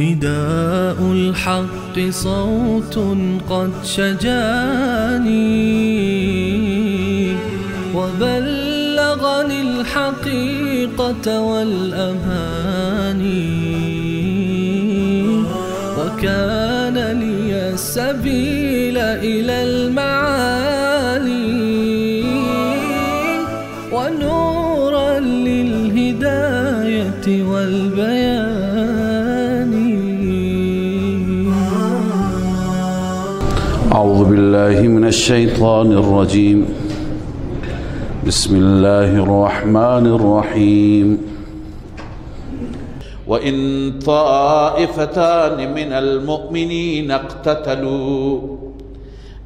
نداء الحق صوت قد شجاني وبلغني الحقيقة والأماني وكان لي السبيل إلى المعالي ونورا للهداية والبيان. أعوذ بالله من الشيطان الرجيم. بسم الله الرحمن الرحيم. وإن طائفتان من المؤمنين اقتتلوا،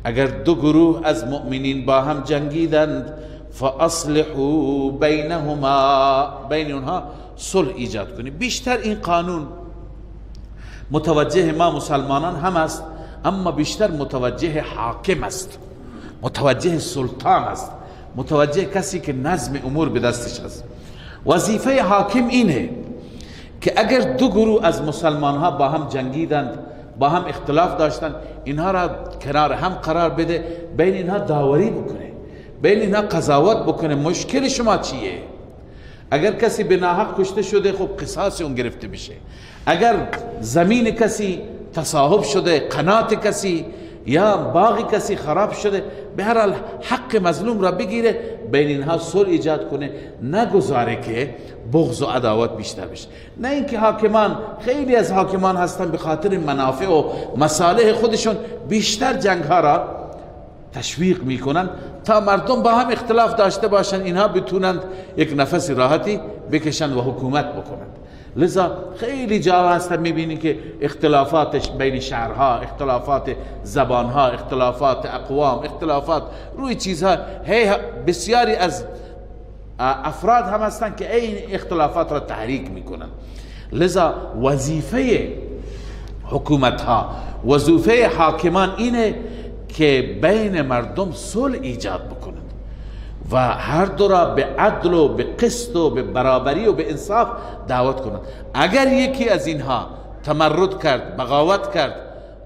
اگر دو گروه از مؤمنین با هم جنگیدند، فاصلحوا بینهما، بین اونها صلح ایجاد کنید. بیشتر این قانون متوجه ما مسلمانان هم است، اما بیشتر متوجه حاکم است، متوجه سلطان است، متوجه کسی که نظم امور به دستش است. وظیفه حاکم اینه که اگر دو گروه از مسلمان ها با هم جنگیدند، با هم اختلاف داشتند، اینها را کنار هم قرار بده، بین اینها داوری بکنه، بین اینها قضاوت بکنه. مشکل شما چیه؟ اگر کسی به ناحق کشته شده، خب قصاص اون گرفته بشه. اگر زمین کسی تصاحب شده، قنات کسی یا باغ کسی خراب شده، به هر حال حق مظلوم را بگیره، بین اینها صلح ایجاد کنه، نگذاره که بغض و عداوت بیشتر بشه. نه اینکه حاکمان، خیلی از حاکمان هستن به خاطر منافع و مصالح خودشون بیشتر جنگ ها را تشویق میکنن تا مردم با هم اختلاف داشته باشن، اینها بتونند یک نفس راحتی بکشن و حکومت بکنند. لذا خیلی جا هستن میبینی که اختلافاتش بین شهرها، اختلافات زبانها، اختلافات اقوام، اختلافات روی چیزها، بسیاری از افراد هم هستن که این اختلافات را تحریک میکنن. لذا وظیفه حکومت ها، وظیفه حاکمان اینه که بین مردم صلح ایجاد بکنند و هر دو را به عدل و به قسط و به برابری و به انصاف دعوت کنند. اگر یکی از اینها تمرد کرد، بغاوت کرد،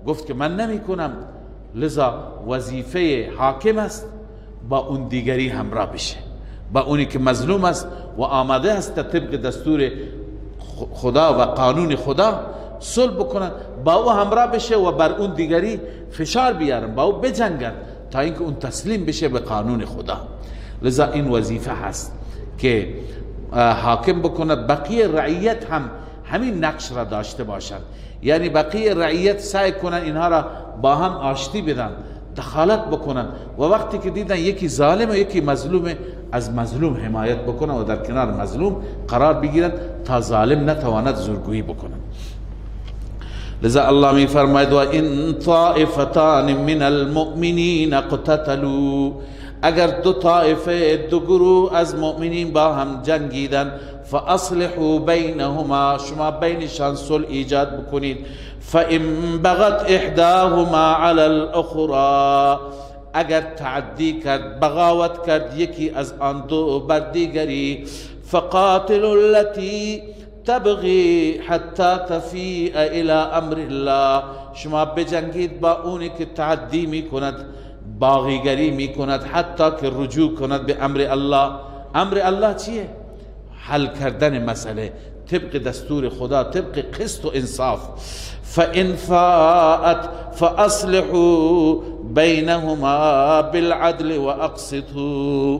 گفت که من نمی کنم، لذا وظیفه حاکم است با اون دیگری همراه بشه، با اونی که مظلوم است و آماده است طبق دستور خدا و قانون خدا صلح بکنن، با او همراه بشه و بر اون دیگری فشار بیارن، با او بجنگن تا اینکه اون تسلیم بشه به قانون خدا. لذا این وظیفه هست که حاکم بکند. بقیه رعیت هم همین نقش را داشته باشند، یعنی بقیه رعیت سعی کنن اینها را با هم آشتی بدن، دخالت بکنن و وقتی که دیدن یکی ظالم و یکی مظلوم، از مظلوم حمایت بکنن و در کنار مظلوم قرار بگیرن تا ظالم نتواند زورگویی بکنن. لذا الله می فرماید و ان طائفتان من المؤمنین اقتتلوا، اگر دو طائفه، دو گروه از مؤمنین با هم جنگیدن، فاصلحوا بینهما، شما بینشان صلح ایجاد بکنید. فان بغت احداهما علی الاخرى، اگر تعدی کرد، بغاوت کرد یکی از آن دو بر دیگری، فقاتلوا التي تبغي حتى تفیء الى امر الله، شما بجنگید با اونی که تعدی میکند، باغیگری میکند، حتی که رجوع کند به امر الله. امر الله چیه؟ حل کردن مسئله طبق دستور خدا، طبق قسط و انصاف. فإن فاءت فأصلحوا بینهما بالعدل واقسطوا،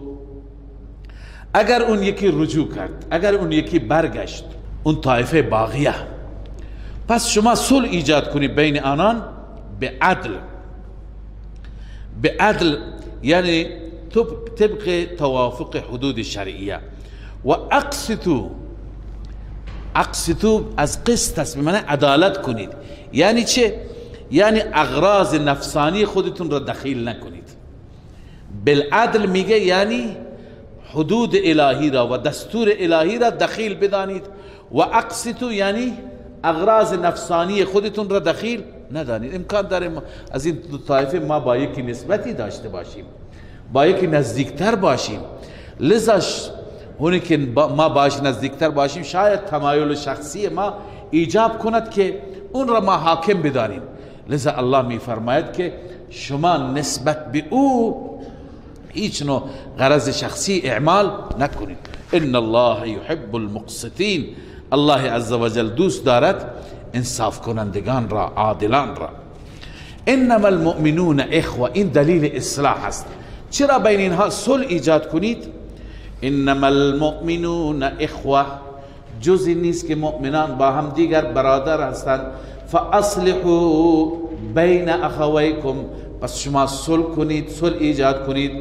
اگر اون یکی رجوع کرد، اگر اون یکی برگشت، اون طایفه باغیه، پس شما صلح ایجاد کنید بین آنان به عدل. به عدل یعنی طبق توافق حدود شرعیه. و اقسطوا، اقسطو از قسط است، به معنی عدالت کنید. یعنی چه؟ یعنی اغراض نفسانی خودتون را دخیل نکنید. بالعدل میگه یعنی حدود الهی را و دستور الهی را دخیل بدانید، و اقسطو یعنی اغراض نفسانی خودتون را دخیل ندانید. امکان داره از این دو طایفه ما با یکی نسبتی داشته باشیم، با یکی نزدیکتر باشیم، لذا اونی که ما باش نزدیکتر باشیم شاید تمایل شخصی ما ایجاب کند که اون را ما حاکم بدانیم. لذا الله می فرماید که شما نسبت به او هیچ نوع غرض شخصی اعمال نکنید. ان الله يحب المقسطین، الله عزوجل دوست دارد انصاف کنندگان را، عادلان را. انما المؤمنون اخوه، این دلیل اصلاح است. چرا بین اینها صلح ایجاد کنید؟ انما المؤمنون اخوه، جزی نیست که مؤمنان با هم دیگر برادر هستند. فاصلحوا بین اخویکم، پس شما صلح کنید، صلح ایجاد کنید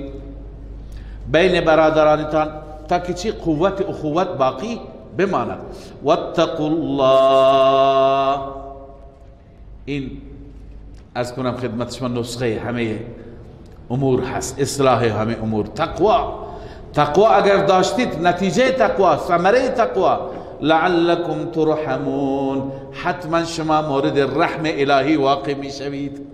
بین برادرانتان تا که چی؟ قوت اخوت باقی بماند. واتقوا الله، این از کنم خدمت شما نسخه همه امور هست، اصلاح همه امور. تقوا اگر داشتید، نتیجه تقوا، ثمره تقوا، لعلکم ترحمون، حتما شما مورد رحم الهی واقع می شوید.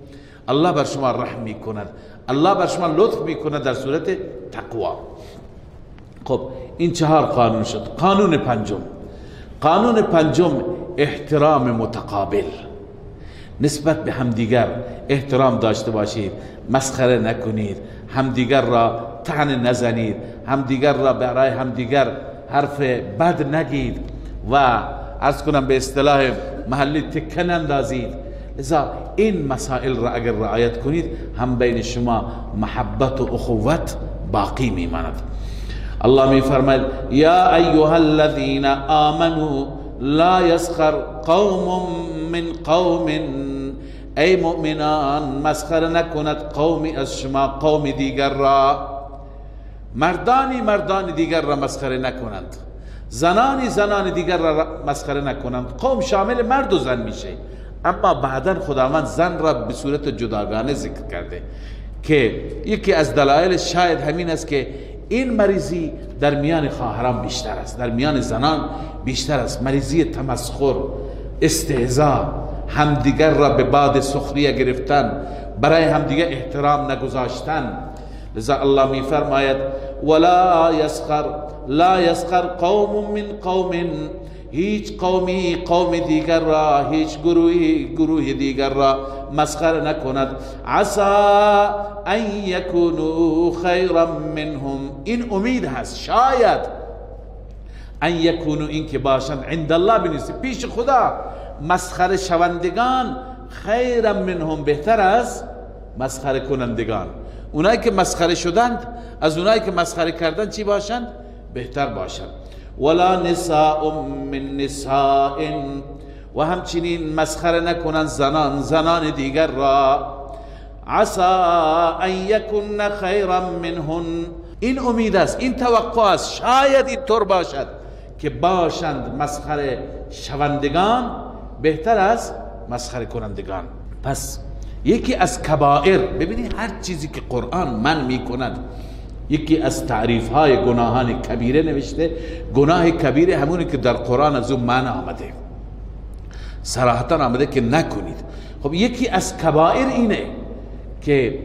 الله بر شما رحم می کند، الله بر شما لطف می کند در صورت تقوا. خب این 4 قانون شد. قانون پنجم احترام متقابل، نسبت به همدیگر احترام داشته باشید، مسخره نکنید، همدیگر را طعن نزنید، همدیگر را برای همدیگر حرف بد نگید و عرض کنم به اصطلاح محلی تکه نندازید. لذا این مسائل را اگر رعایت کنید، هم بین شما محبت و اخوت باقی میماند. الله می فرماید یا ایها الذین آمنوا لا یسخر قوم من قوم، ای مؤمنان مسخره نکند قومی از شما قوم دیگر را، مردانی دیگر را مسخره نکنند، زنان دیگر را مسخره نکنند. قوم شامل مرد و زن میشه، اما بعدا خداوند زن را به صورت جداگانه ذکر کرده که یکی از دلایل شاید همین است که این مریضی در میان خواهران بیشتر است، در میان زنان بیشتر است. مریضی تمسخر، استهزاء، همدیگر را به باد سخریه گرفتن، برای همدیگر احترام نگذاشتن. لذا الله می فرماید لا یسخر قوم من قوم، هیچ قوم دیگر را، هیچ گروه دیگر را مسخره نکند. عسى ان یکونوا خیرا منهم، این امید هست شاید ان یکونوا، این که باشند عند الله بنویسید پیش خدا، مسخره شوندگان خیرا منهم، بهتر از مسخره کنندگان. اونایی که مسخره شدند از اونایی که مسخره کردند چی باشند؟ بهتر باشند. ولا نساء من نساء، و همچنین مسخره نکنند زنان دیگر را. عسى ان یکن خیرا منهن، این امید است، این توقع است، شاید این طور باشد که باشند مسخره شوندگان بهتر از مسخره کنندگان. پس یکی از کبائر، ببینید هر چیزی که قرآن من میکند، یکی از تعریف های گناهان کبیره نوشته، گناه کبیره همونی که در قرآن از اون معنی آمده، صراحتا آمده که نکنید. خب یکی از کبائر اینه که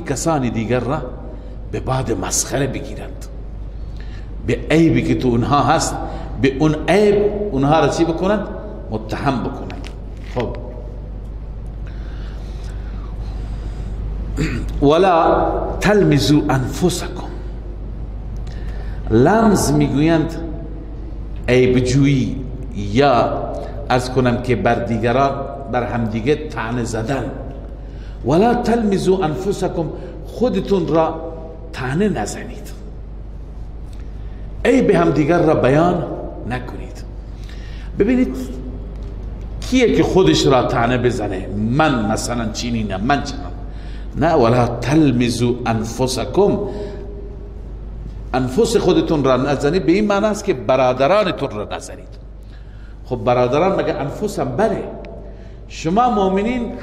کسانی دیگر را به باد مسخره بگیرند، به عیبی که تو اونها هست، به اون عیب اونها را چی بکنند؟ متهم بکنند. خب ولا تلمزوا انفسکم، لمز میگویند عیب جویی، یا از کنم که بر دیگران، بر همدیگه طعنه زدن. ولا تلمزوا انفسکم، خودتون را طعنه نزنید، عیب همدیگر را بیان نکنید. ببینید کیه که خودش را طعنه بزنه؟ من مثلا چینینم، من چنان، نه. ولا تلمزوا انفسکم، انفس خودتون را نزنید به این معنی است که برادرانتون را نزنید. خب برادران مگه انفسم بله، شما مؤمنین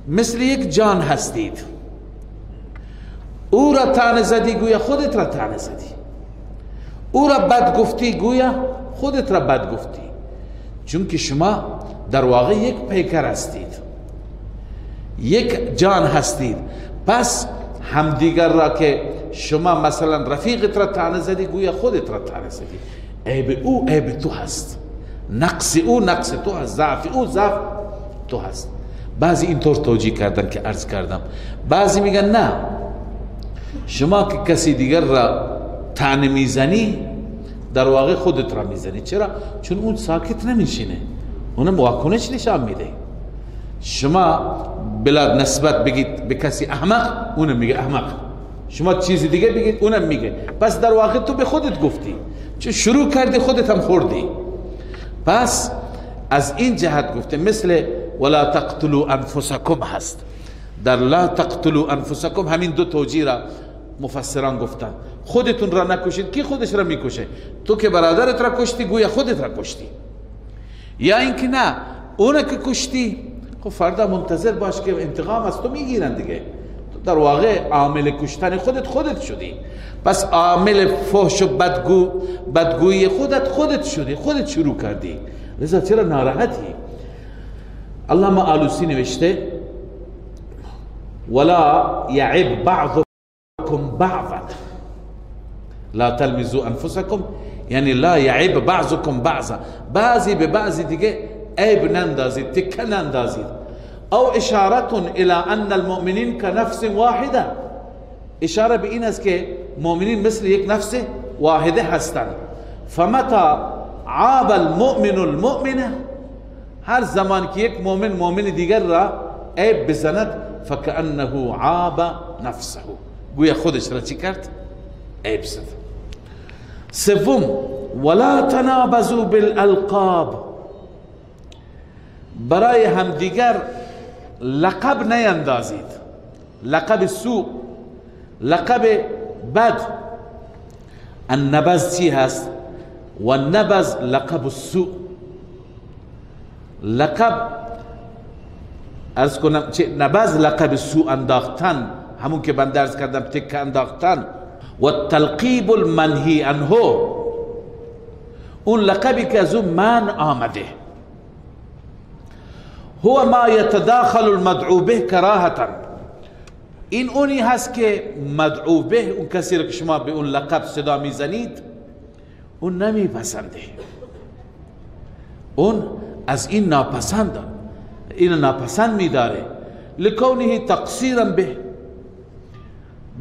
مثل یک جان هستید، او را طعنه زدی گویا خودت را طعنه زدی، او را بد گفتی گویا خودت را بد گفتی، چون که شما در واقع یک پیکر هستید، یک جان هستید. پس همدیگر را که شما مثلا رفیقت را طعنه زدی گویا خودت را طعنه زدی، عیب او عیب تو هست، نقص او نقص تو هست، ضعف او ضعف تو هست. بعضی اینطور توجیه کردن که عرض کردم، بعضی میگن نه، شما که کسی دیگر را طعنه میزنی در واقع خودت را میزنی. چرا؟ چون اون ساکت نمیشینه، اونم واکنش نشان میده. شما بلا نسبت بگید به کسی احمق، اونم میگه احمق، شما چیزی دیگه بگید اونم میگه، پس در واقع تو به خودت گفتی، چون شروع کردی خودت هم خوردی. پس از این جهت گفته مثل ولا تقتلوا انفسکم هست، در لا تقتلوا انفسکم همین دو توجیه را مفسران گفتن. خودتون را نکشید، کی خودش را میکشه؟ تو که برادرت را کشتی گویا خودت را کشتی، یا اینکه نه اون که کشتی خب فردا منتظر باش که انتقام از تو میگیرن دیگه، تو در واقع عامل کشتن خودت شدی، پس عامل فحش و بدگویی خودت شدی، خودت شروع کردی، لذا چرا ناراحتی؟ علامه آلوسی نوشته ولا یعب بعضکم بعضا لا تلمزوا انفسکم، یعنی لا یعب بعضکم بعضا، بعضی به بعضی دیگه عیب نندازید، تکه نندازید. او اشارت الى ان المؤمنین كنفس واحده، اشاره به این است که مؤمنین مثل یک نفس واحده هستند. فمتا عاب المؤمن المؤمنه، هر زمان که یک مؤمن دیگر را عیب بزند فکأنه عاب نفسه، گویا خودش را چی کرد؟ عیب زد. سوم ولا تنابزوا بالالقاب، برای همدیگر لقب نیندازید، لقب سوء، لقب بد. النبذ چی هست؟ و النبذ لقب السوء. لقب ارز کنم چه نبذ لقب سوء انداختن، همون که بنده ارز کردم تکه انداختن. و التلقیب المنهی عنه، اون لقبی که از اون من آمده. هو ما يتداخل المدعو به کراهتا، این اونی هست که مدعو به، اون کسی را که شما به اون لقب صدا میزنید اون نمیپسنده، اون از این ناپسند، این ناپسند میداره. لکونه تقصیرا به،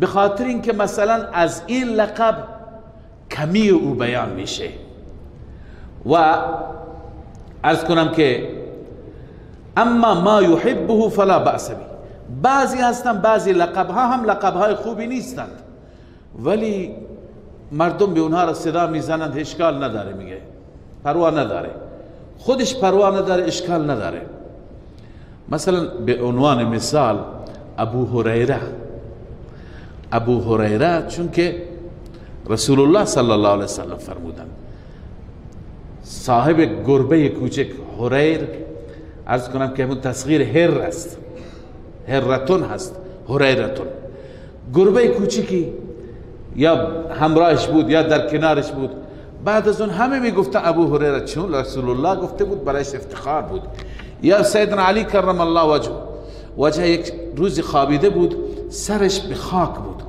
به خاطر اینکه مثلا از این لقب کمی او بیان میشه. و عرض کنم که اما ما یحبه فلا بأس به، بعضی هستن بعضی لقب ها هم لقب های خوبی نیستند ولی مردم به اونها را صدا میزنند، اشکال نداره، میگه پروا نداره، خودش پروا نداره، اشکال نداره. مثلا به عنوان مثال ابو هریره چون که رسول الله صلی الله علیه وسلم فرمودند صاحب گربه کوچک هریر، عرض کنم که همون تصغیر هر است، هرتون هست، هریرتون، گربه کوچکی یا همراهش بود یا در کنارش بود. بعد از اون همه میگفتن ابو هریره، چون رسول الله گفته بود برایش افتخار بود. یا سیدنا علی کرم الله وجه یک روزی خوابیده بود، سرش به خاک بود،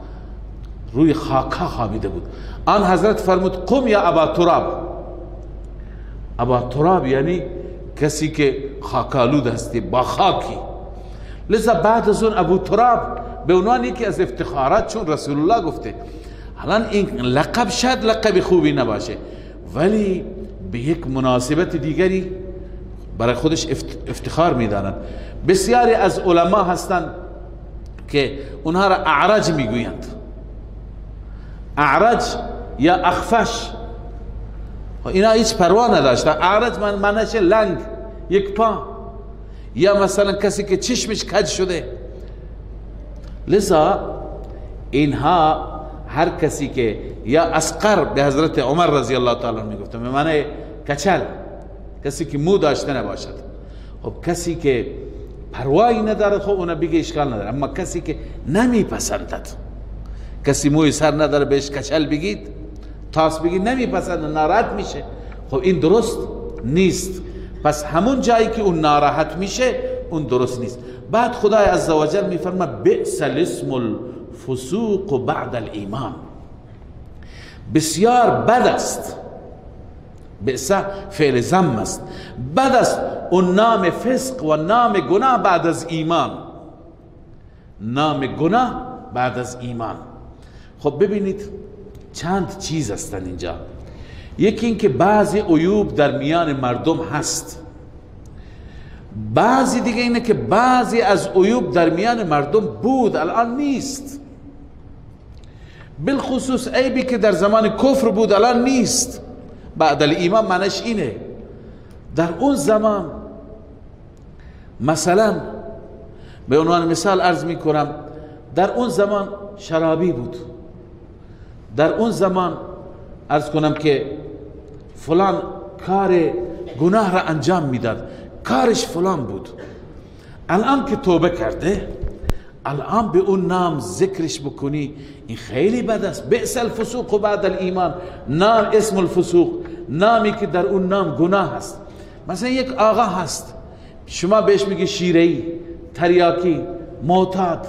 روی خاکا خوابیده بود. آن حضرت فرمود قم یا ابا تراب. ابا تراب یعنی کسی که خاکالود هستی، با خاکی. لذا بعد از اون ابو تراب به عنوان یکی از افتخارات، چون رسول الله گفته. الان این لقب شاید لقب خوبی نباشه ولی به یک مناسبت دیگری برای خودش افتخار میدانند. بسیاری از علما هستند که اونها را اعرج میگویند، اعرج یا اخفش، اینا هیچ پروا نداشتن. اعرج معنیش لنگ، یک پا، یا مثلا کسی که چشمش کج شده. لذا اینها هر کسی که یا اصغر، به حضرت عمر رضی الله تعالی عنه میگفتن به معنی کچل، کسی که مو داشته نباشد. خب کسی که پروایی نداره خب اون بگه اشکال نداره، اما کسی که نمیپسندد، کسی موی سر نداره بهش کچل بگید، تاس بگید، نمیپسند، ناراحت میشه، خب این درست نیست. پس همون جایی که اون ناراحت میشه اون درست نیست. بعد خدای عزوجل میفرما بئس الاسم الفسوق بعد الایمان، بسیار بد است، بئس فعل ذم است، بد است اون نام فسق و نام گناه بعد از ایمان، نام گناه بعد از ایمان. خب ببینید چند چیز هستن اینجا. یکی این که بعضی عیوب در میان مردم هست، بعضی دیگه اینه که بعضی از عیوب در میان مردم بود الان نیست. بالخصوص عیبی که در زمان کفر بود الان نیست. بعد الایمان معنیش اینه در اون زمان، مثلا به عنوان مثال عرض می کنم، در اون زمان شرابی بود، در اون زمان عرض کنم که فلان کار گناه را انجام میداد، کارش فلان بود. الان که توبه کرده، الان به اون نام ذکرش بکنی، این خیلی بد است. بئس الفسوق بعد الایمان، نام اسم الفسوق، نامی که در اون نام گناه هست. مثلا یک آقا هست شما بهش میگی شیره‌ای، تریاکی، معتاد.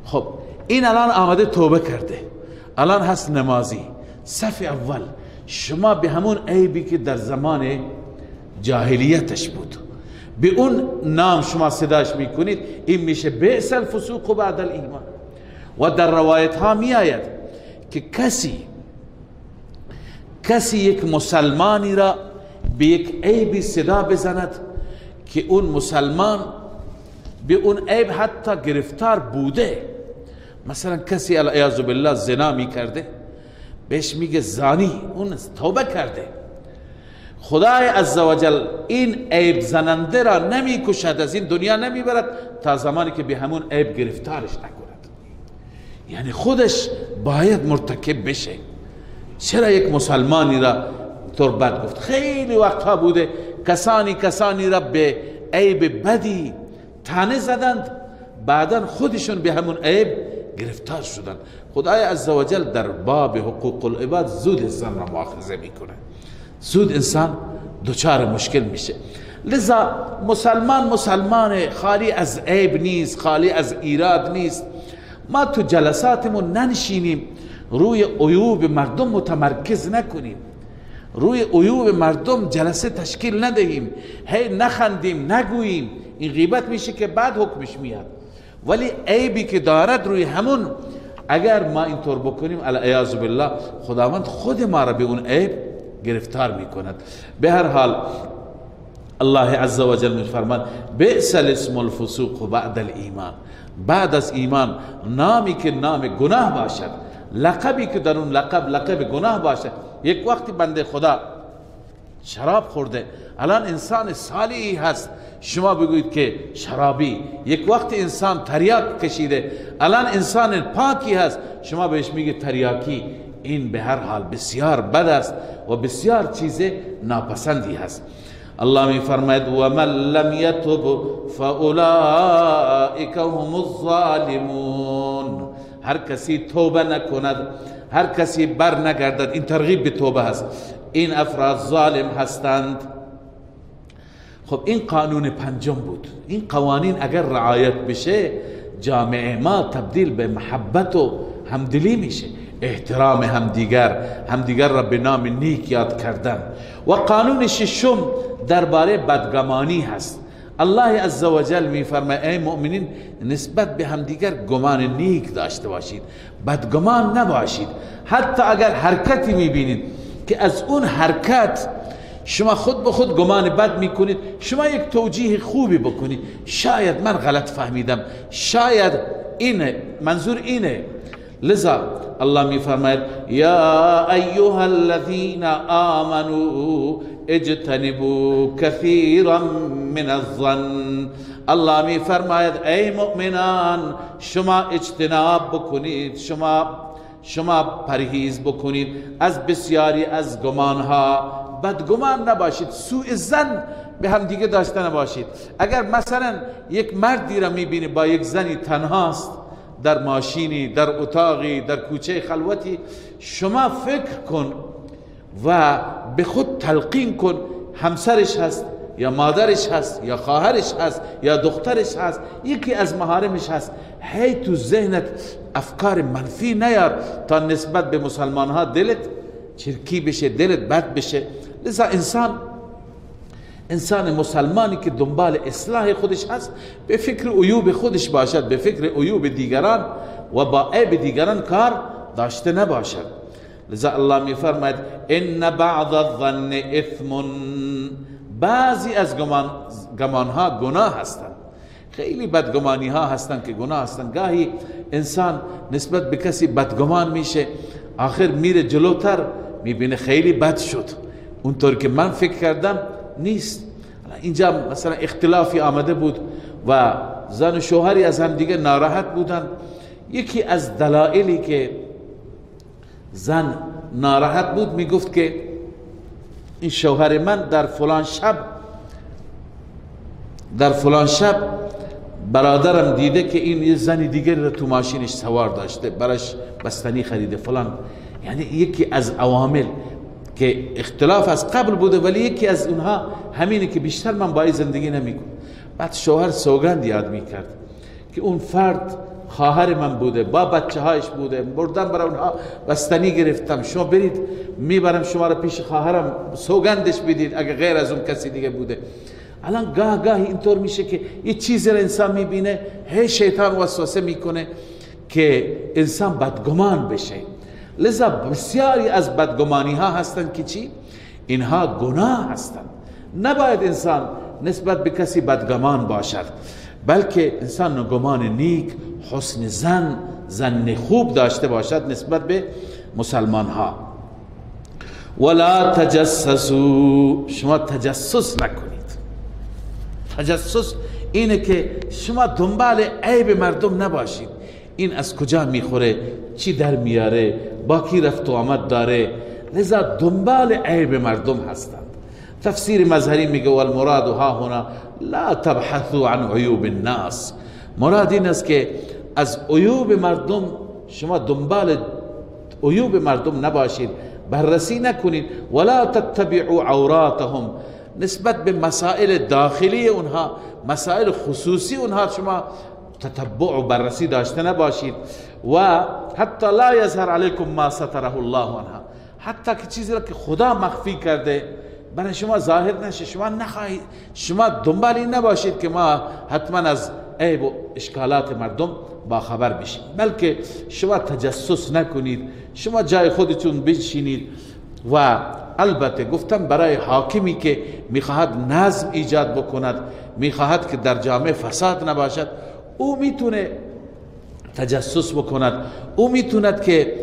خب این الان آمده توبه کرده، الان هست نمازی، صف اول. شما به همون عیبی که در زمان جاهلیتش بود به اون نام شما صداش میکنید، این میشه بئس الفسوق بعد الایمان. و در روایت ها می آید که کسی یک مسلمانی را به یک عیبی صدا بزند که اون مسلمان به اون عیب حتی گرفتار بوده. مثلا کسی علیاذ بالله زنا می کرده، بهش میگه زانی، اون توبه کرده. خدای عزوجل این عیب زننده را نمی کشد، از این دنیا نمی برد تا زمانی که به همون عیب گرفتارش نکند. یعنی خودش باید مرتکب بشه. چرا یک مسلمانی را تربت گفت؟ خیلی وقتها بوده کسانی را به عیب بدی طعنه زدند، بعدا خودشون به همون عیب گرفتار شدند. خدای عزوجل در باب حقوق العباد زود انسان را مؤاخذه میکنه، زود انسان دچار مشکل میشه. لذا مسلمان خالی از عیب نیست، خالی از ایراد نیست. ما تو جلساتمون ننشینیم روی عیوب مردم متمرکز نکنیم، روی عیوب مردم جلسه تشکیل ندهیم، هی نخندیم، نگوییم. این غیبت میشه که بعد حکمش میاد. ولی عیبی که دارد روی همون اگر ما اینطور بکنیم علیاذ بالله خداوند خود ما را به اون عیب گرفتار میکند. به هر حال الله عز و جل میفرماید بئس الاسم الفسوق بعد الایمان، بعد از ایمان نامی که نام گناه باشد، لقبی که در اون لقب گناه باشد. یک وقتی بنده خدا شراب خورده، الان انسان صالحی هست، شما بگویید که شرابی. یک وقت انسان تریاک کشیده، الان انسان پاکی هست، شما بهش میگید تریاکی. این به هر حال بسیار بد است و بسیار چیز ناپسندی هست. الله می فرماید و من لم یتب فاولئک هم الظالمون. هر کسی توبه نکند، هر کسی بر نگردد، این ترغیب به توبه هست، این افراد ظالم هستند. خب این قانون پنجم بود. این قوانین اگر رعایت بشه جامعه ما تبدیل به محبت و همدلی میشه، احترام همدیگر را به نام نیک یاد کردن. و قانون ششم درباره بدگمانی هست. الله عزوجل می فرماید ای مؤمنین نسبت به همدیگر گمان نیک داشته باشید، بدگمان نباشید. حتی اگر حرکتی می بینید که از اون حرکت شما خود به خود گمان بد میکنید، شما یک توجیه خوبی بکنید، شاید من غلط فهمیدم، شاید اینه منظور اینه. لذا الله می فرماید یا ایها الذین آمنوا اجتنبوا کثیرا من الظن. الله می فرماید ای مؤمنان شما اجتناب بکنید، شما پرهیز بکنید از بسیاری از گمانها. بدگمان نباشید، سوء ظن به هم دیگه داشته نباشید. اگر مثلا یک مردی را میبینی با یک زنی تنهاست در ماشینی، در اتاقی، در کوچه خلوتی، شما فکر کن و به خود تلقین کن همسرش هست یا مادرش هست یا خواهرش هست یا دخترش هست، یکی از محارمش هست. هی تو ذهنت افکار منفی نیار تا نسبت به مسلمان ها دلت چرکی بشه، دلت بد بشه. لذا انسان مسلمانی که دنبال اصلاح خودش هست به فکر عیوب خودش باشد، به فکر عیوب دیگران و با عیب دیگران کار داشته نباشد. لذا الله می فرماید ان بعض الظن اثم، بعضی از گمان ها گناه هستند. خیلی بدگمانی ها هستند که گناه هستند. گاهی انسان نسبت به کسی بدگمان میشه، آخر میره جلوتر میبینه خیلی بد شد، اونطور که من فکر کردم نیست. اینجا مثلا اختلافی آمده بود و زن و شوهری از هم دیگه ناراحت بودن. یکی از دلایلی که زن ناراحت بود میگفت که این شوهر من در فلان شب برادرم دیده که این یه زنی دیگر رو تو ماشینش سوار داشته، براش بستنی خریده فلان. یعنی یکی از عوامل که اختلاف از قبل بوده، ولی یکی از اونها همینه که بیشتر من با این زندگی نمیکنم. بعد شوهر سوگند یاد میکرد که اون فرد خواهر من بوده، با بچه هایش بوده، بردم برای اونها بستنی گرفتم، شما برید میبرم شما رو پیش خواهرم سوگندش بدید اگه غیر از اون کسی دیگه بوده. الان گاهی اینطور میشه که یه چیزی رو انسان میبینه، هی شیطان وسوسه میکنه که انسان بدگمان بشه. لذا بسیاری از بدگمانی ها هستند که چی؟ اینها گناه هستند. نباید انسان نسبت به کسی بدگمان باشد، بلکه انسان گمان نیک، حسن زن خوب داشته باشد نسبت به مسلمان ها. ولا تجسسوا، شما تجسس نکنید. تجسس اینه که شما دنبال عیب مردم نباشید، این از کجا میخوره، چی در میاره، با کی رفت و آمد داره. لذا دنبال عیب مردم هستند. تفسیر مظهری میگه والمراد ها هنا لا تبحثوا عن عیوب الناس، مراد این است که از عیوب مردم شما دنبال عیوب مردم نباشید، بررسی نکنید. ولا تتبعوا عوراتهم، نسبت به مسائل داخلی اونها، مسائل خصوصی اونها شما تتبع و بررسی داشته نباشید. و حتی لا یظهر علیکم ما ستره الله عنها، حتی که چیزی را که خدا مخفی کرده برای شما ظاهر نشه، شما نخواهید، شما دنبال این نباشید که ما حتما از عیب و اشکالات مردم با خبر بشید، بلکه شما تجسس نکنید، شما جای خودتون بشینید. و البته گفتم برای حاکمی که میخواهد نظم ایجاد بکند، میخواهد که در جامعه فساد نباشد، او میتونه تجسس بکند، او میتوند که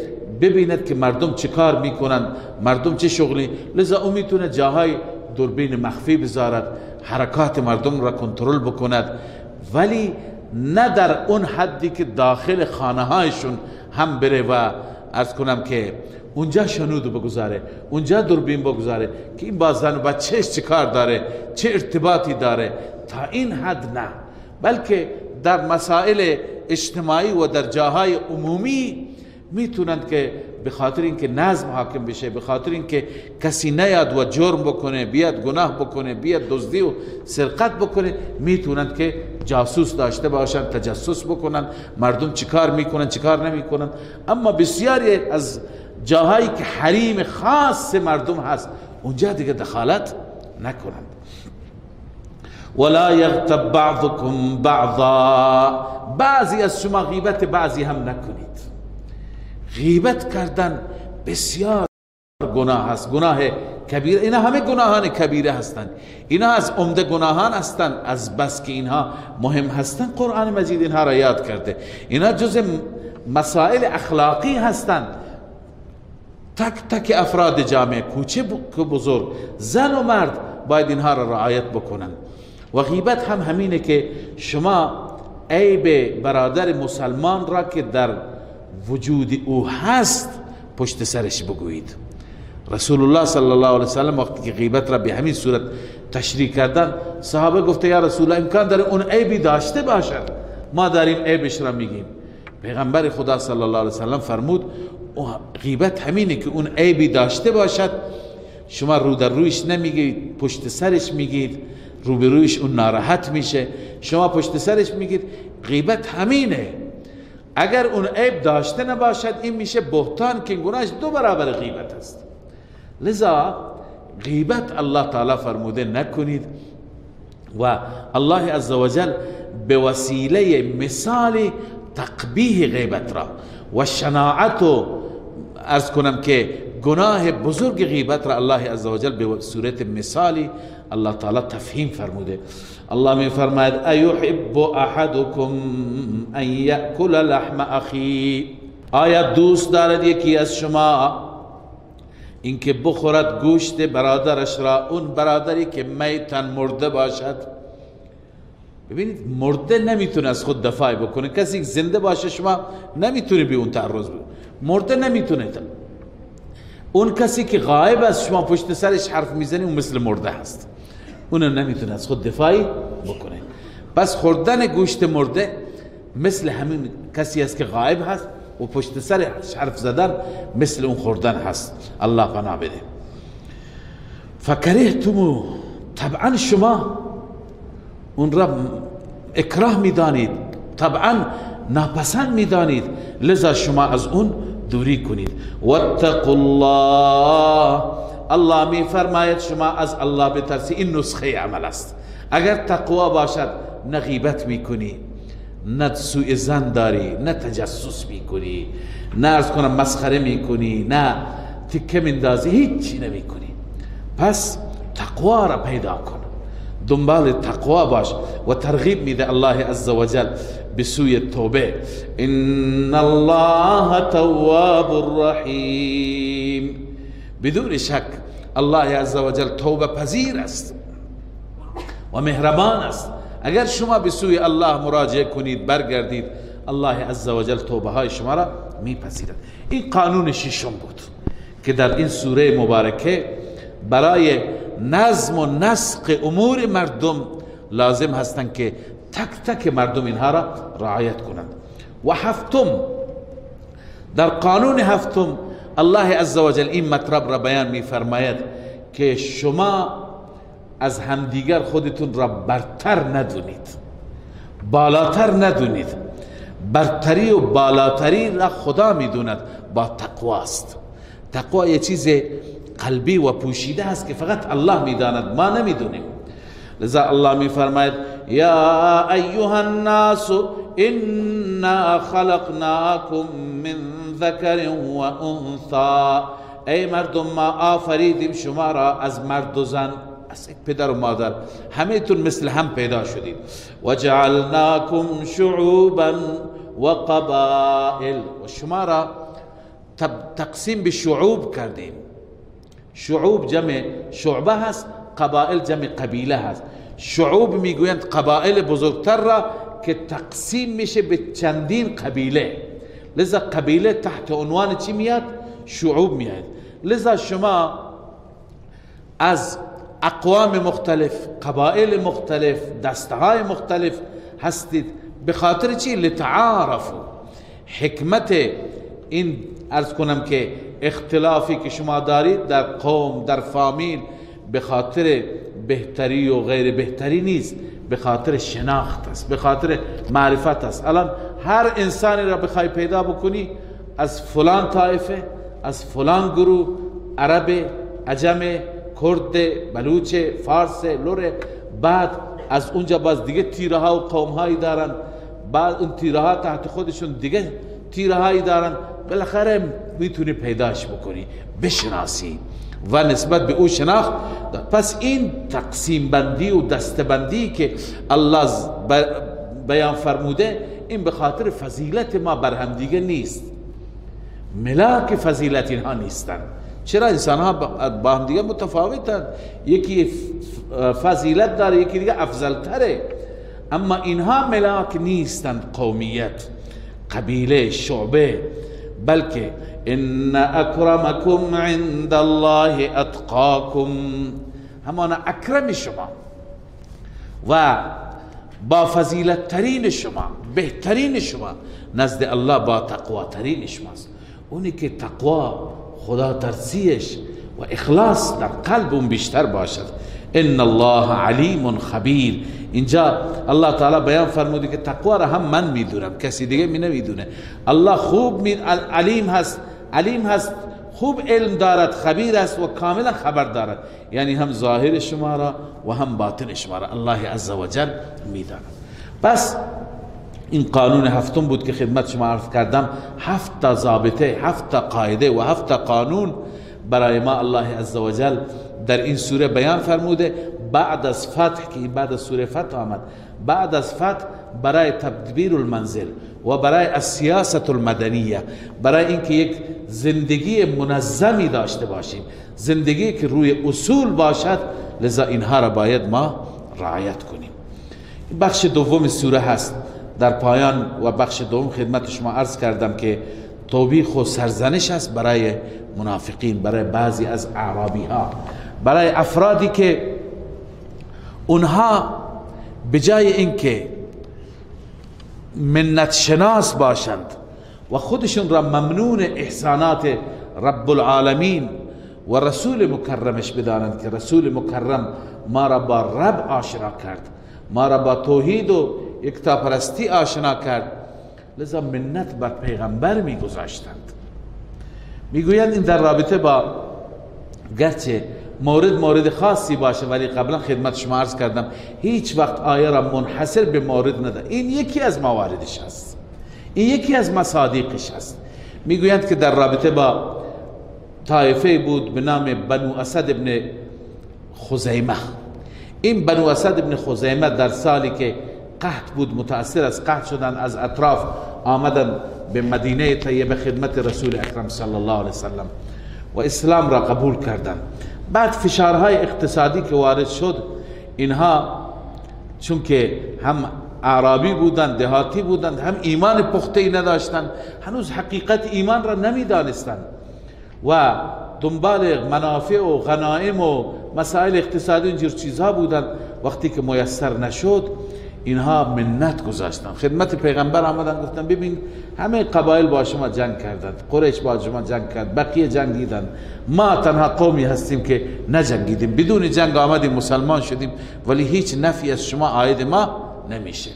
ببیند که مردم چه کار میکنند، مردم چه شغلی. لذا او میتونه جاهای دوربین مخفی بذارد، حرکات مردم را کنترل بکند، ولی نه در اون حدی که داخل خانه هایشون هم بره و عرض کنم که اونجا شنود بگذاره، اونجا دوربین بگذاره که این با زن و بچهش چه کار داره، چه ارتباطی داره. تا این حد نه، بلکه در مسائل اجتماعی و در جاهای عمومی میتونند که به خاطر اینکه نظم حاکم بشه، به خاطر اینکه کسی نیاد و جرم بکنه، بیاد گناه بکنه، بیاد دزدی و سرقت بکنه، میتونند که جاسوس داشته باشن، تجسس بکنن مردم چیکار میکنن چیکار نمیکنن. اما بسیاری از جاهایی که حریم خاص مردم هست اونجا دیگه دخالت نکنند. ولا یغتب بعضکم بعضا، بعضی از شما غیبت بعضی هم نکنید. غیبت کردن بسیار گناه هست، گناه کبیره. اینا همه گناهان کبیره هستند، اینا از عمده گناهان هستند. از بس که اینها مهم هستند قرآن مجید اینها را یاد کرده. اینا جز مسائل اخلاقی هستند. تک تک افراد جامعه، کوچه که بزرگ، زن و مرد باید اینها را رعایت بکنند. و غیبت هم همینه که شما عیب برادر مسلمان را که در وجود او هست پشت سرش بگویید. رسول الله صلی الله علیه وسلم وقتی که غیبت را به همین صورت تشریح کردن، صحابه گفته یا رسول الله امکان داره اون عیبی داشته باشد، ما داریم عیبش را میگیم. پیغمبر خدا صلی الله علیه وسلم فرمود غیبت همینه که اون عیبی داشته باشد، شما رو در رویش نمیگید، پشت سرش میگید، روبرویش اون ناراحت میشه، شما پشت سرش میگید. غیبت همینه. اگر اون عیب داشته نباشد این میشه بهتان که گناهش 2 برابر غیبت است. لذا غیبت الله تعالی فرموده نکنید و الله عزوجل به وسیله مثال تقبیح غیبت را و شناعت و عرض کنم که گناه بزرگ غیبت را الله عزوجل به صورت مثالی الله تعالی تفهیم فرموده. الله می فرماید ایحب احدکم ان یأکل لحم اخی، آیا دوست دارد یکی از شما اینکه بخورد گوشت برادرش را، اون برادری که میتن مرده باشد. ببینید مرده نمیتونه از خود دفاع بکنه، کسی که زنده باشه شما نمیتونه به اون تعرض بکنه، مرده نمیتونه. اون کسی که غایب است شما پشت سرش حرف میزنی اون مثل مرده هست، اون نمیتونه از خود دفاعی بکنه. پس خوردن گوشت مرده مثل همین کسی است که غایب هست و پشت سرش حرف زدن مثل اون خوردن هست. الله پناه بده. فکرهتمو، طبعا شما اون را اکراه میدانید، طبعا ناپسند میدانید، لذا شما از اون دوری کنید. واتقوا الله، الله می فرماید شما از الله بترسی. این نسخه عمل است. اگر تقوا باشد نه غیبت میکنی، نه سوء ظن داری، نه تجسس میکنی، نه عرض کنم مسخره میکنی، نه تکه مندازی، هیچی نمیکنی. پس تقوا را پیدا کن، دنبال تقوا باش و ترغیب میده الله عزوجل به سوی توبه. ان الله تواب رحیم، بدون شک الله عزوجل توبه پذیر است و مهربان است. اگر شما به سوی الله مراجعه کنید، برگردید، الله عزوجل توبه های شما را میپذیرد. این قانون ششم بود که در این سوره مبارکه برای نظم و نسق امور مردم لازم هستند که تک تک مردم اینها را رعایت کنند. و هفتم، در قانون هفتم الله عزوجل این مطلب را بیان می‌فرماید که شما از همدیگر خودتون را برتر ندونید، بالاتر ندونید. برتری و بالاتری را خدا میدوند، با تقوا است. تقوا یه چیز قلبی و پوشیده است که فقط الله میداند، ما نمیدونیم. لذا الله میفرماید یا ایها الناس انا خلقناکم من ذکر و انثی، ای مردم ما آفریدیم شما را از مرد و زن، از پدر و مادر، همه تون مثل هم پیدا شدید. و جعلناکم شعوبا و قبائل، و شما را تقسیم به شعوب کردیم. شعوب جمع شعبه هست، قبائل جمع قبیله هست. شعوب میگویند قبائل بزرگتر را که تقسیم میشه به چندین قبیله، لذا قبیله تحت عنوان چی میاد؟ شعوب میاد. لذا شما از اقوام مختلف، قبائل مختلف، دستهای مختلف هستید. به خاطر چی؟ لتعارفوا. حکمت این عرض کنم که اختلافی که شما دارید در قوم، در فامیل، به خاطر بهتری و غیر بهتری نیست، به خاطر شناخت است، به خاطر معرفت است. الان هر انسانی را بخوای پیدا بکنی از فلان طایفه، از فلان گروه، عرب، عجم، کرد، بلوچ، فارس، لور، بعد از اونجا باز دیگه تیره ها و قوم هایی دارن، بعد اون تیره ها تحت خودشون دیگه تیره هایی دارن. بالاخره میتونی پیداش بکنی، بشناسی و نسبت به او شناخت. پس این تقسیم بندی و دستبندی که الله بیان فرموده، این به خاطر فضیلت ما بر هم دیگه نیست. ملاک فضیلت اینها نیستن. چرا؟ انسان ها با هم دیگه متفاوتن، یکی فضیلت داره، یکی دیگه افضل تره، اما اینها ملاک نیستن. قومیت، قبیله، شعبه، بلکه ان اکرمکم عند الله اتقاکم، همان اکرم شما و با فضیلت ترین شما، بهترین شما نزد الله با تقوا ترین شماست. اونی که تقوا، خدا ترسیش و اخلاص در قلب اون بیشتر باشد. ان الله علیم خبیر. اینجا الله تعالی بیان فرموده که تقوا را هم من میدونم، کسی دیگه می نمیدونه. الله خوب علیم هست، خوب علم دارد، خبیر است و کاملا خبر دارد، یعنی هم ظاهر شما را و هم باطن شما را الله عزوجل میداند. پس این قانون هفتم بود که خدمت شما عرض کردم. 7 تا ضابطه، 7 تا قاعده و 7 تا قانون برای ما الله عزوجل در این سوره بیان فرموده. بعد از فتح، که بعد از سوره فتح آمد، بعد از فتح برای تدبیر المنزل و برای السیاست المدنیه، برای اینکه یک زندگی منظمی داشته باشیم، زندگی که روی اصول باشد، لذا اینها را باید ما رعایت کنیم. بخش دوم سوره هست. در پایان و بخش دوم خدمت شما عرض کردم که توبیخ و سرزنش است برای منافقین، برای بعضی از اعرابی ها، برای افرادی که اونها به جای اینکه منت شناس باشند و خودشون را ممنون احسانات رب العالمین و رسول مکرمش بدانند که رسول مکرم ما را با رب آشنا کرد، ما را با توحید و یکتاپرستی آشنا کرد، لذا منت بر پیغمبر میگذاشتند. میگویند این در رابطه با، گرچه مورد خاصی باشه، ولی قبلا خدمت شما عرض کردم هیچ وقت آیه را منحصر به مورد نده. این یکی از مواردش است، این یکی از مصادیقش است. میگویند که در رابطه با طایفه بود به نام بنو اسد ابن خزیمه. این بنو اسد ابن خزیمه در سالی که قحط بود، متأثر از قحط شدن، از اطراف آمدن به مدینه طیبه خدمت رسول اکرم صلی الله علیه وسلم و اسلام را قبول کردند. بعد فشارهای اقتصادی که وارد شد، اینها چون که هم اعرابی بودند، دهاتی بودند، هم ایمان پخته‌ای نداشتند، هنوز حقیقت ایمان را نمیدانستند و دنبال منافع و غنایم و مسائل اقتصادی اینجور چیزها بودند. وقتی که میسر نشد، اینها منت گذاشتن، خدمت پیغمبر آمدن، گفتن ببین همه قبایل با شما جنگ کردند، قریش با شما جنگ کرد، بقیه جنگیدن، ما تنها قومی هستیم که نجنگیدیم، بدون جنگ آمدیم مسلمان شدیم، ولی هیچ نفعی از شما عاید ما نمیشه.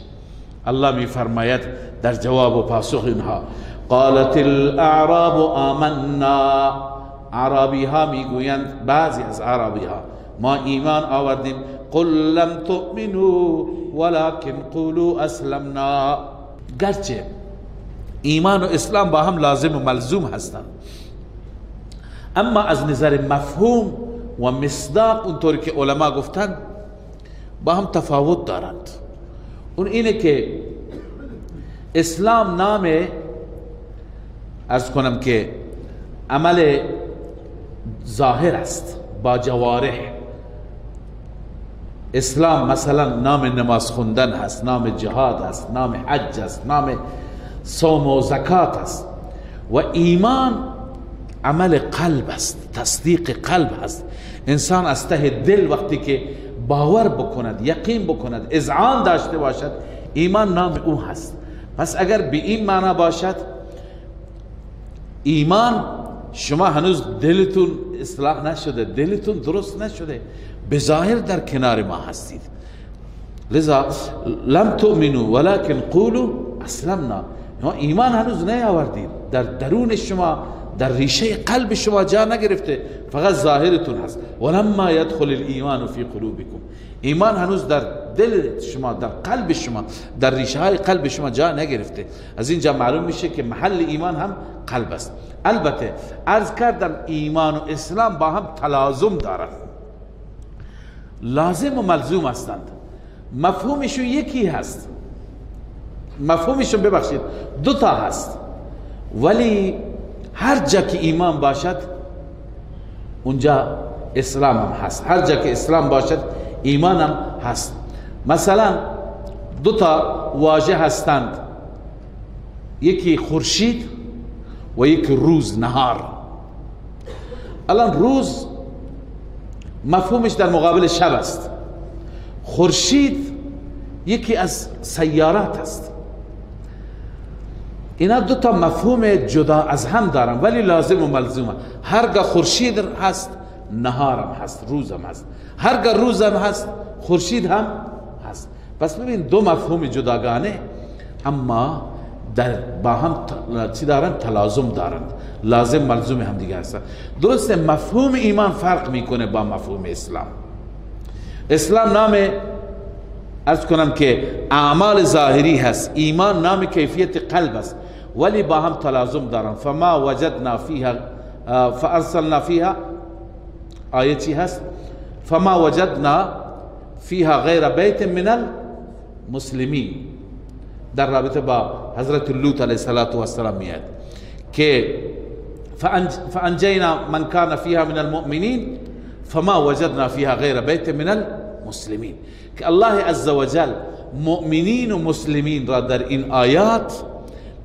الله می فرماید در جواب و پاسخ اینها، قالت الاعراب آمنا. عربی ها میگویند، بعضی از عربی ها، ما ایمان آوردیم. قل لم تؤمنوا ولكن قولوا اسلمنا. گرچه ایمان و اسلام با هم لازم و ملزوم هستند، اما از نظر مفهوم و مصداق اونطوری که علما گفتند با هم تفاوت دارند. اون اینه که اسلام نام، عرض کنم که عمل ظاهر است با جوارح. اسلام مثلا نام نماز خوندن هست، نام جهاد هست، نام حج هست، نام صوم و زکات است. و ایمان عمل قلب است، تصدیق قلب هست. انسان از ته دل وقتی که باور بکند، یقین بکند، اذعان داشته باشد، ایمان نام او هست. پس اگر به این معنا باشد ایمان، شما هنوز دلتون اصلاح نشده، دلتون درست نشده، به ظاهر در کنار ما هستید. لذا لم تؤمنوا ولكن قولوا اسلمنا. ایمان هنوز نیاوردید، در درون شما، در ریشه قلب شما جا نگرفته، فقط ظاهرتون هست. ولما يدخل الايمان في قلوبكم. ایمان هنوز در دل شما، در قلب شما، در ریشه های قلب شما جا نگرفته. از اینجا معلوم میشه که محل ایمان هم قلب است. البته عرض کردم ایمان و اسلام با هم تلازم دارند، لازم و ملزوم هستند، مفهومشون یکی هست، مفهومشون ببخشید دوتا هست، ولی هر جا که ایمان باشد اونجا اسلام هم هست، هر جا که اسلام باشد ایمان هم هست. مثلا دوتا واژه هستند، یکی خورشید و یک روز نهار. الان روز مفهومش در مقابل شب است. خورشید یکی از سیارات است. اینا دو تا مفهوم جدا از هم دارن ولی لازم و ملزومه. هرگاه خورشید هست نهارم هست، روزم هست. هرگاه روزم هست خورشید هم هست. پس ببین دو مفهوم جداگانه اما با هم چی دارن؟ تلازم دارند، لازم ملزوم هم دیگه هستن. درسته مفهوم ایمان فرق میکنه با مفهوم اسلام. اسلام نام ارز کنم که اعمال ظاهری هست، ایمان نام کیفیت قلب است، ولی با هم تلازم دارن. فما وجدنا فیها فارسلنا فیها، آیتی هست فما وجدنا فیها غیر بیت من المسلمین، در رابطه با حضرت لوط علیه السلام میاد که فانجینا من کان فیها من المؤمنین فما وجدنا فیها غیر بیت من المسلمین، که الله عزوجل مؤمنین و مسلمین را در این آیات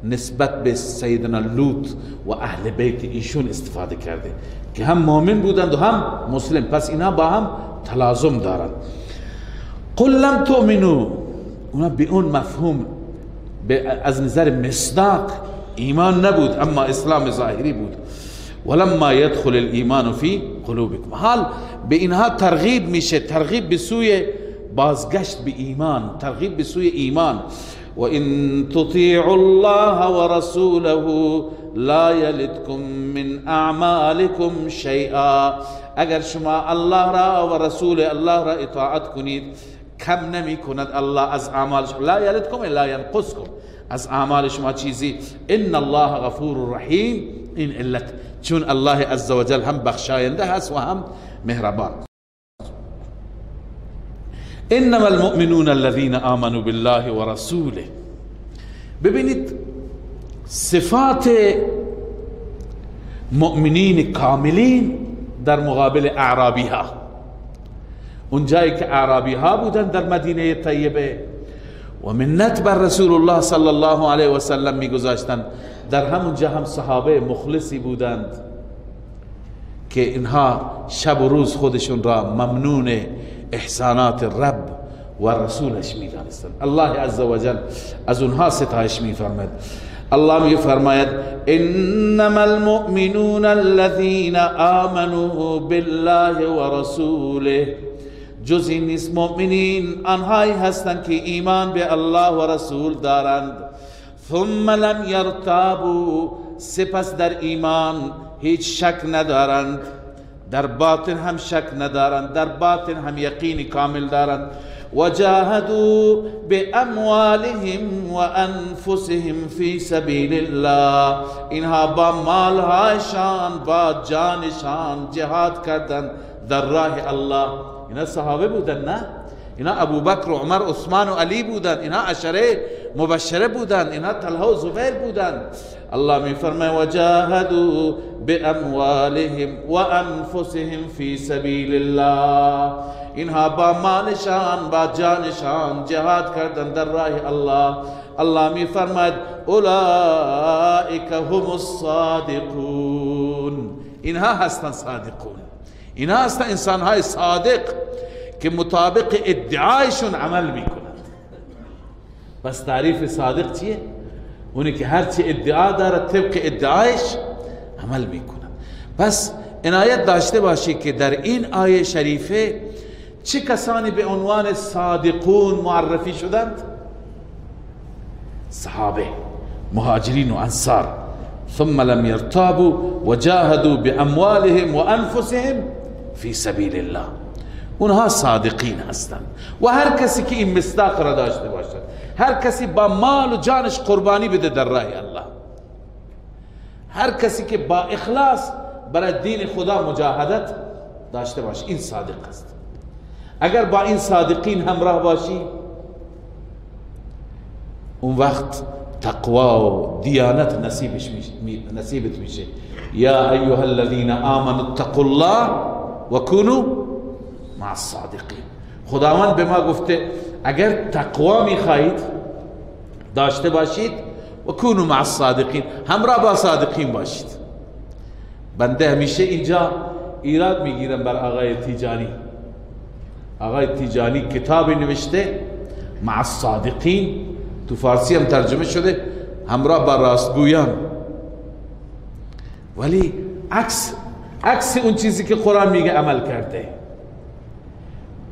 نسبت به سیدنا لوط و اهل بیت ایشون استفاده کرده که هم مؤمن بودند و هم مسلم. پس اینا با هم تلازم دارند. قل لم تؤمنوا، اونا به اون مفهوم از نظر مصداق ایمان نبود اما اسلام ظاهری بود. ولما يدخل الایمان فی قلوبکم، حال به اینها ترغیب میشه، ترغیب به سوی بازگشت به ایمان، ترغیب به سوی ایمان. و ان تطیعوا الله ورسوله لا یلدکم من اعمالکم شیئا، اگر شما الله را و رسول الله را اطاعت کنید کم نمی کند الله از اعمال شما. لا یلدکم لا ینقصکم، از اعمال شما چیزی. ان الله غفور رحیم، این علت چون الله عزوجل هم بخشاینده هست و هم مهربان. انما المؤمنون الذين آمنوا بالله ورسوله، ببینید صفات مؤمنین کاملین در مقابل اعرابی ها. اون جایی که اعرابی ها بودن در مدینه طیبه و منت بر رسول الله صلی الله علیه و سلم میگذاشتند، در همونجا هم صحابه مخلصی بودند که اینها شب و روز خودشون را ممنون احسانات رب و رسولش میدانستند. الله عزوجل از اونها ستایش میفرماید. الله میفرماید انما المؤمنون الذين آمنوا بالله و رسوله، جز این نیست مؤمنین آنهایی هستند که ایمان به الله و رسول دارند. ثم لم يرتابوا، سپس در ایمان هیچ شک ندارند، در باطن هم شک ندارند، در باطن هم یقین کامل دارند. وجاهدوا باموالهم و انفسهم فی سبیل الله، اینها با مالهایشان با جانشان جهاد کردند در راه الله. اینا صحابه بودن، نه؟ اینا ابوبکر و عمر و عثمان و علی بودن، اینا عشره مبشره بودن، اینا طلحه و زبیر بودن. الله می فرماید وجاهدوا باموالهم و انفسهم فی سبیل الله، اینها با مالشان با جانشان جهاد کردن در راه الله. الله می فرماید اولئک هم الصادقون، اینها هستن صادقون، اینها هستن انسانهای صادق که مطابق ادعایشون عمل میکنند. پس تعریف صادق چیه؟ اونی که هرچی ادعا داره طبق ادعایش عمل میکنند. پس عنایت داشته باشی که در این آیه شریفه چه کسانی به عنوان صادقون معرفی شدند؟ صحابه، مهاجرین و انصار. ثم لم يرتابوا وجاهدوا باموالهم و انفسهم فی سبیل الله، اونها صادقین هستند. و هر کسی که این مصداق را داشته باشد، هر کسی با مال و جانش قربانی بده در راه الله، هر کسی که با اخلاص برای دین خدا مجاهدت داشته باشه، این صادق است. اگر با این صادقین همراه باشی اون وقت تقوا و دیانت نصیبت میشه. یا ایها الذین آمنوا اتقوا الله و کونوا مع الصادقین. خداوند به ما گفته اگر تقوا میخواهید داشته باشید و کونوا مع الصادقین، همراه با صادقین باشید. بنده همیشه اینجا ایراد میگیرم بر آقای تیجانی. آقای تیجانی کتابی نوشته مع الصادقین، تو فارسی هم ترجمه شده، همراه با راستگویان، ولی عکس اون چیزی که قرآن میگه عمل کرده.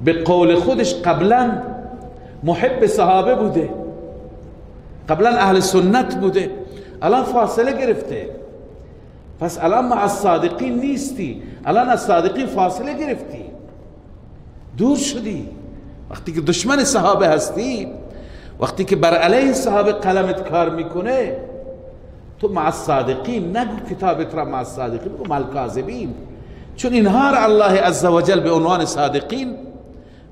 به قول خودش قبلا محب صحابه بوده، قبلا اهل سنت بوده، الان فاصله گرفته. پس الان مع الصادقین نیستی، الان از صادقین فاصله گرفتی، دور شدی. وقتی که دشمن صحابه هستی، وقتی که بر علیه صحابه قلمت کار میکنه، تو مع الصادقین نگو کتابت را مع الصادقین، بگو مع الکاذبین، چون اینها را الله عزوجل به عنوان صادقین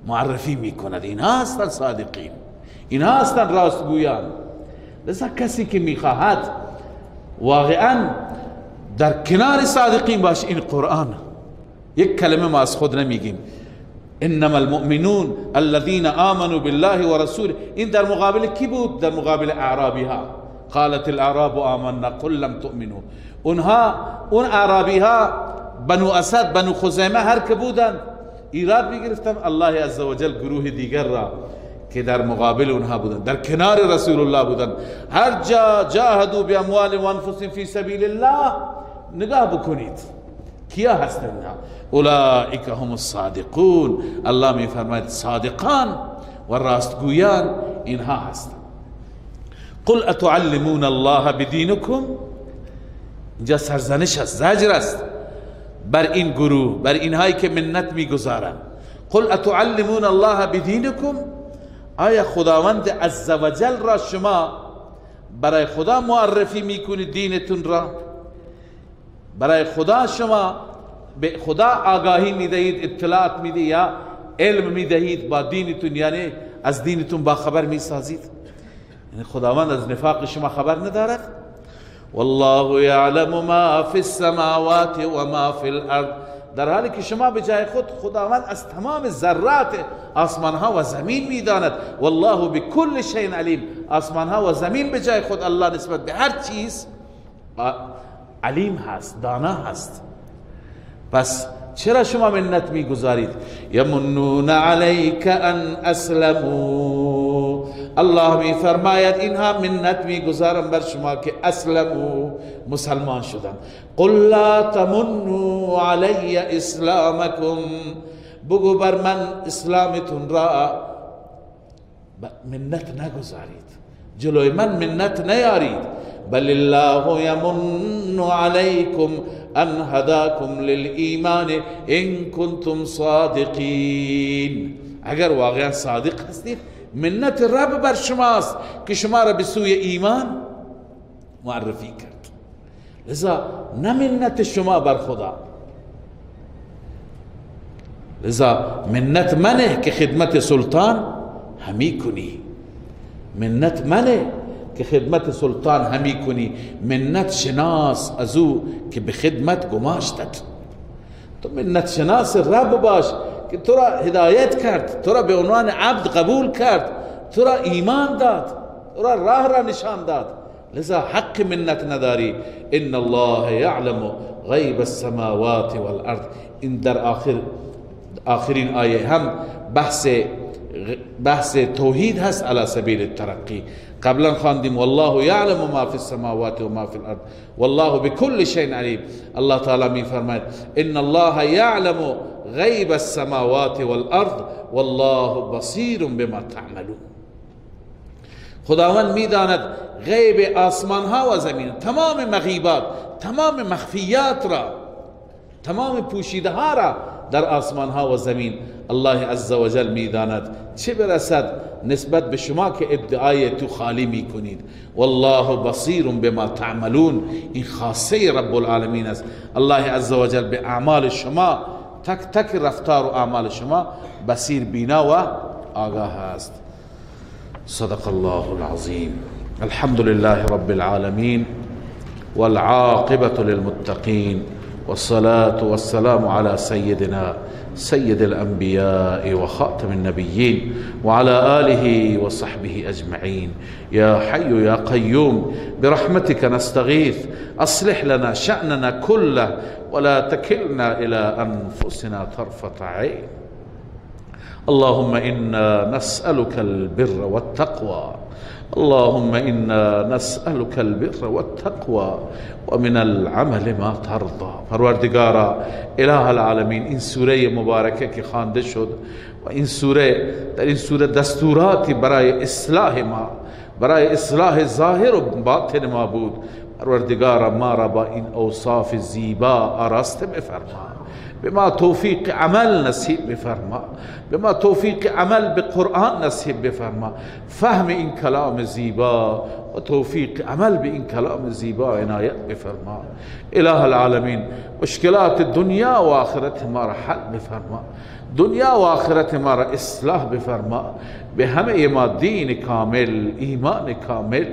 معرفی میکند. اینها هستند صادقین، اینها هستند راستگویان. لذا کسی که میخواهد واقعا در کنار صادقین باشه، این قرآن یک کلمه ما از خود نمیگیم، انما المؤمنون الذين آمنوا بالله ورسوله. این در مقابل کی بود؟ در مقابل اعرابی ها. قالت الاعراب آمنا قل لم تؤمنوا. اونها، اون اعرابی ها، بنو اسد، بنو خزیمه، هر که بودن ایراد میگرفتن الله عزوجل گروه دیگر را که در مقابل اونها بودن، در کنار رسول الله بودن، هر جا جاهدوا باموال و انفسهم فی سبیل الله، نگاه بکنید کیا هستند اینها؟ اولئک هم الصادقون. الله میفرماید صادقان و راستگویان اینها هستند. قل اتعلمون الله بدینکم. اینجا سرزنش است، زجر است بر این گروه، بر اینهایی که منت میگذارند. قل اتعلمون الله بدینکم. آیا خداوند عزوجل را شما برای خدا معرفی میکنید دینتون را؟ برای خدا شما به خدا آگاهی میدهید، اطلاعات میدهید یا علم میدهید با دینتون، یعنی از دینتون با خبر میسازید؟ یعنی خداوند از نفاق شما خبر ندارد؟ والله یعلم ما فی السماوات و ما فی الارض. در حالی که شما به جای خود خداوند از تمام ذرات آسمان ها و زمین میداند. والله بكل شیء علیم. آسمان ها و زمین به جای خود الله نسبت به هر چیز علیم هست، دانا هست. پس چرا شما منت میگذارید؟ یمنون علیک ان اسلموا. الله میفرماید اینها منت میگذارن بر شما که اسلموا، مسلمان شدن. قل لا تمنوا علی اسلامکم. بگو بر من اسلامتون را منت نگذارید، جلوی من منت نیارید. بل الله یمن علیکم ان هداکم للایمان ان کنتم صادقین. اگر واقعا صادق هستید، منت رب بر شماست که شما را به سوی ایمان معرفی کرد. لذا نه منت شما بر خدا، لذا منت منه که خدمت سلطان همی کنی، منت منه که خدمت سلطان همی کنی. منت شناس از او که به خدمت گماشتد. تو منت شناس رب باش که تو را هدایت کرد، تو را به عنوان عبد قبول کرد، تو را ایمان داد، تو را راه را نشان داد. لذا حق منت نداری. ان الله یعلم غیب السماوات والارض. این در آخرین آیه هم بحث توحید هست علی سبیل الترقی. قبلا خواندیم والله یعلم ما فی السماوات و ما فی الارض والله بكل شیء علیم. الله تعالی می فرماید ان الله یعلم غیب السماوات والارض والله بصیر بما تعملون. خداوند میداند غیب آسمان ها و زمین، تمام مغیبات، تمام مخفیات را، تمام پوشیده ها را در آسمان ها و زمین الله عزوجل میداند. چه برسد نسبت به شما که ادعای تو خالی می کنید. والله بصیر بما تعملون. این خاصه رب العالمین است. الله عزوجل به اعمال شما، تک تک رفتار و اعمال شما بصیر، بینا و آگاه است. صدق الله العظیم. الحمد لله رب العالمين والعاقبة للمتقين والصلاة والسلام على سيدنا سيد الأنبياء وخاتم النبيين وعلى آله وصحبه أجمعين. يا حي يا قيوم برحمتك نستغيث، أصلح لنا شأننا كله ولا تكلنا إلى أنفسنا طرفة عين. اللهم إنا نسألك البر والتقوى، اللهم إنا نسألك البر والتقوى ومن العمل ما ترضى. پروردگارا اله العالمین، این سوره مبارکه که خوانده شد و این سوره، در این سوره دستوراتی برای اصلاح ما، برای اصلاح ظاهر و باطن ما بود. پروردگارا ما را با این اوصاف زیبا آراسته بفرما، به ما توفیق عمل نصیب بفرما، به ما توفیق عمل به قرآن نصیب بفرما، فهم این کلام زیبا و توفیق عمل به این کلام زیبا عنایت بفرما. اله العالمین، مشکلات دنیا و آخرت ما را حل بفرما، دنیا و آخرت ما را اصلاح بفرما، به همه ما دین کامل، ایمان کامل،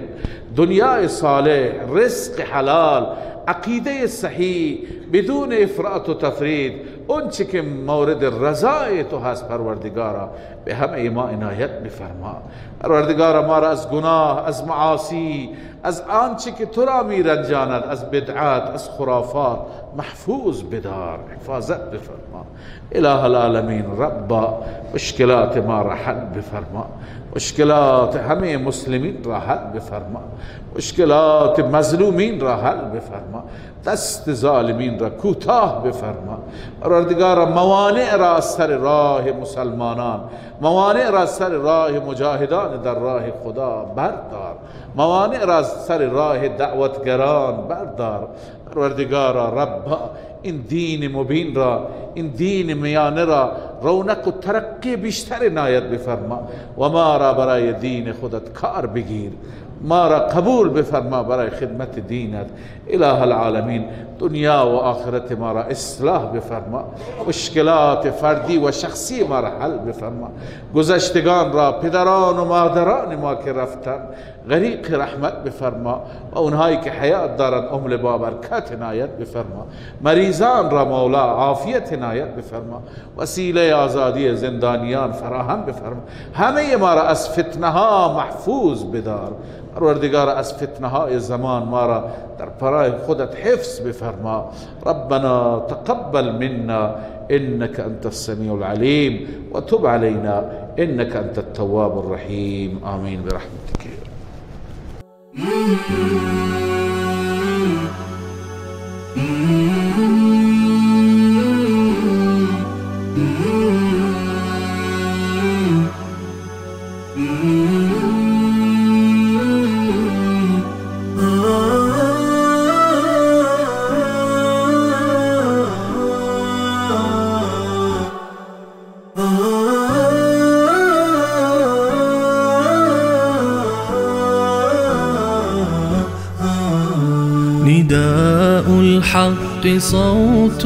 دنیا صالح، رزق حلال، عقیده صحیح بدون افراط و تفرید، اون چه که مورد رضای تو هست پروردگارا به همه ما عنایت بفرما. پروردگارا ما را از گناه، از معاصی، از آنچه که تو را می رنجاند، از بدعات، از خرافات محفوظ بدار، حفاظت بفرما. اله العالمین ربا، مشکلات ما را حل بفرما، مشکلات همه مسلمین را حل بفرما، مشکلات مظلومین را حل بفرما، دست ظالمین را کوتاه بفرما. پروردگارا موانع را از سر راه مسلمانان، موانع را از سر راه مجاهدان در راه خدا بردار، موانع را از سر راه دعوتگران بردار. پروردگارا ربا، این دین مبین را، این دین میانه را رونق و ترقی بیشتر عنایت بفرما و ما را برای دین خودت کار بگیر، ما را قبول بفرما برای خدمت دینت. اله العالمین، دنیا و آخرت ما را اصلاح بفرما، مشکلات فردی و شخصی ما را حل بفرما. گذشتگان را، پدران و مادران ما که رفتن، غریق رحمت بفرما و اونهایی که حیات دارند عمر با برکت عنایت بفرما. مریضان را مولا عافیت عنایت بفرما، وسیله آزادی زندانیان فراهم بفرما. همه ما را از فتنه ها محفوظ بدار. پروردگار، از فتنه های زمان ما را در پناه خودت حفظ بفرما. ربنا تقبل منا انك انت السميع العليم وتب علينا انك انت التواب الرحيم. آمين برحمتك. نداء الحق صوت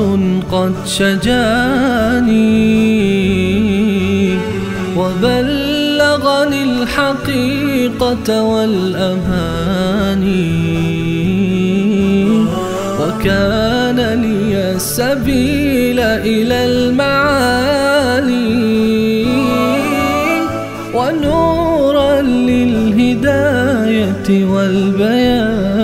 قد شجاني وبلغني الحقيقة والأماني، وكان لي السبيل إلى المعالي ونورا للهداية والبيان.